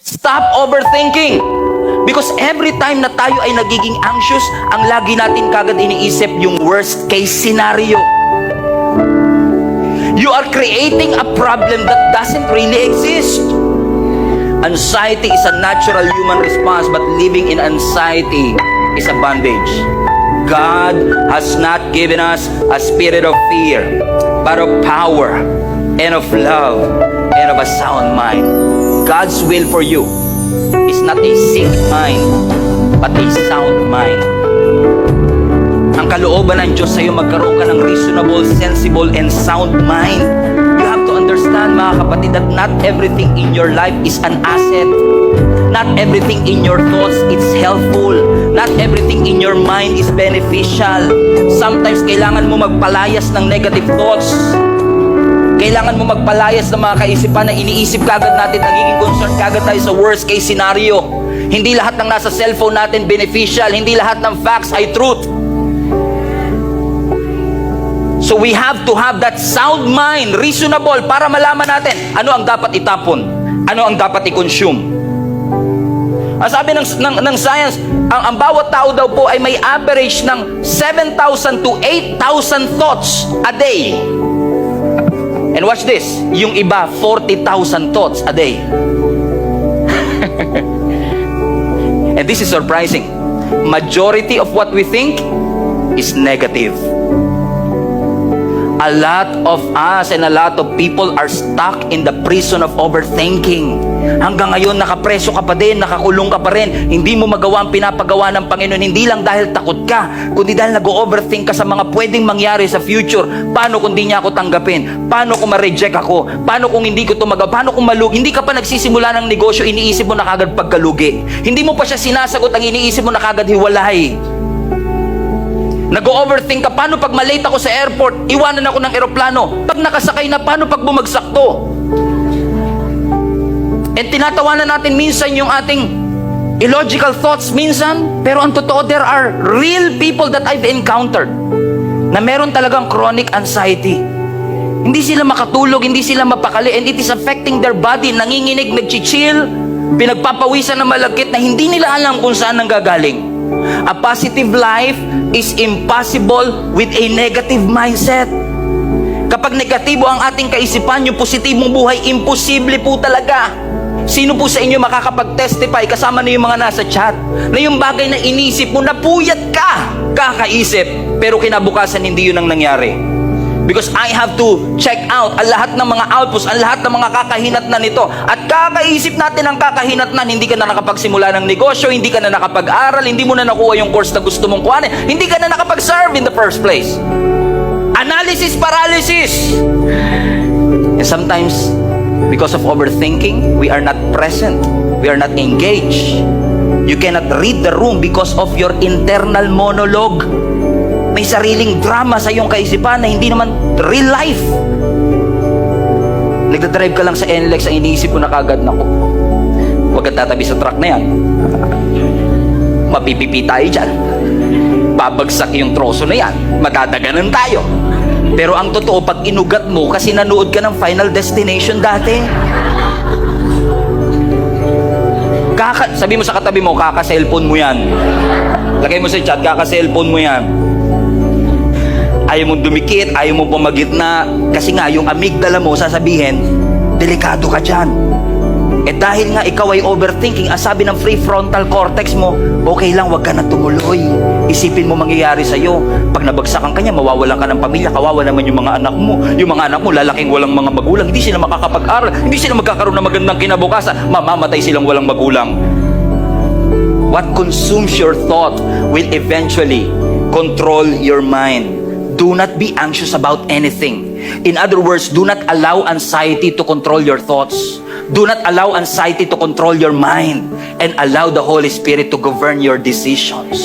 Stop overthinking. Because every time na tayo ay nagiging anxious, ang lagi natin kagad iniisip yung worst case scenario. You are creating a problem that doesn't really exist. Anxiety is a natural human response, but living in anxiety is a bondage. God has not given us a spirit of fear, but of power and of love and of a sound mind. God's will for you is not a sick mind, but a sound mind. Ang kalooban ng Diyos sa'yo, magkaroon ka ng reasonable, sensible, and sound mind. You have to understand, mga kapatid, that not everything in your life is an asset. Not everything in your thoughts is helpful. Not everything in your mind is beneficial. Sometimes kailangan mo magpalayas ng negative thoughts. Kailangan mo magpalayas ng mga kaisipan na iniisip kagad natin, nagiging concern kagad tayo sa worst case scenario. Hindi lahat ng nasa cellphone natin beneficial. Hindi lahat ng facts ay truth. So we have to have that sound mind, reasonable, para malaman natin ano ang dapat itapon, ano ang dapat i-consume. Ang sabi ng science, ang bawat tao daw po ay may average ng 7,000 to 8,000 thoughts a day. And watch this, yung iba 40,000 thoughts a day. And this is surprising. Majority of what we think is negative. A lot of us and a lot of people are stuck in the prison of overthinking. Hanggang ngayon, nakapreso ka pa din, nakakulong ka pa rin. Hindi mo magawa ang pinapagawa ng Panginoon. Hindi lang dahil takot ka, kundi dahil nag-overthink ka sa mga pwedeng mangyari sa future. Paano kung hindi niya ako tanggapin? Paano kung ma-reject ako? Paano kung hindi ko ito magawa? Paano kung malugi? Hindi ka pa nagsisimula ng negosyo, iniisip mo na kagad pagkalugi. Hindi mo pa siya sinasagot, ang iniisip mo na kagad hiwalay. Nag-overthink ka, paano pag malate ako sa airport, iwanan ako ng eroplano? Pag nakasakay na, paano pag bumagsak to? And tinatawanan natin minsan yung ating illogical thoughts minsan, pero ang totoo, there are real people that I've encountered na meron talagang chronic anxiety. Hindi sila makatulog, hindi sila mapakali, and it is affecting their body. Nanginginig, nagchichill, pinagpapawisan na malagkit na hindi nila alam kung saan nanggagaling. A positive life is impossible with a negative mindset. Kapag negatibo ang ating kaisipan, yung positibong buhay, imposible po talaga. Sino po sa inyo makakapag-testify, kasama na yung mga nasa chat, na yung bagay na inisip mo, napuyat ka, kakaisip, pero kinabukasan hindi yun ang nangyari? Because I have to check out ang lahat ng mga outputs, ang lahat ng mga kakahinatnan nito. At kakaisip natin ang kakahinatnan, hindi ka na nakapagsimula ng negosyo, hindi ka na nakapag-aral, hindi mo na nakuha yung course na gusto mong kuhanin, hindi ka na nakapag-serve in the first place. Analysis paralysis. And sometimes, because of overthinking, we are not present, we are not engaged. You cannot read the room because of your internal monologue. May sariling drama sa iyong kaisipan na hindi naman real life. Nagdadrive ka lang sa NLEX, ang iniisip ko na kagad, naku, huwag kang tatabi sa truck na yan, mapipipi tayo dyan, babagsak yung troso na yan, matadaganan tayo. Pero ang totoo, pag inugat mo kasi nanood ka ng Final Destination dati, sabi mo sa katabi mo, kaka-cellphone mo yan. Lagay mo sa chat, kaka-cellphone mo yan. Ayaw mong dumikit, ayaw mong pumagitna, kasi nga yung amygdala mo sasabihin, delikado ka dyan. Eh dahil nga ikaw ay overthinking, ang sabi ng prefrontal cortex mo, okay lang, wag ka na tumuloy. Isipin mo mangyayari sa'yo. Pag nabagsakan ka niya, mawawalan ka ng pamilya, kawawa naman yung mga anak mo. Yung mga anak mo, lalaking walang mga magulang, hindi sila makakapag-aral, hindi sila magkakaroon ng magandang kinabukasan, mamamatay silang walang magulang. What consumes your thought will eventually control your mind. Do not be anxious about anything. In other words, do not allow anxiety to control your thoughts. Do not allow anxiety to control your mind. And allow the Holy Spirit to govern your decisions.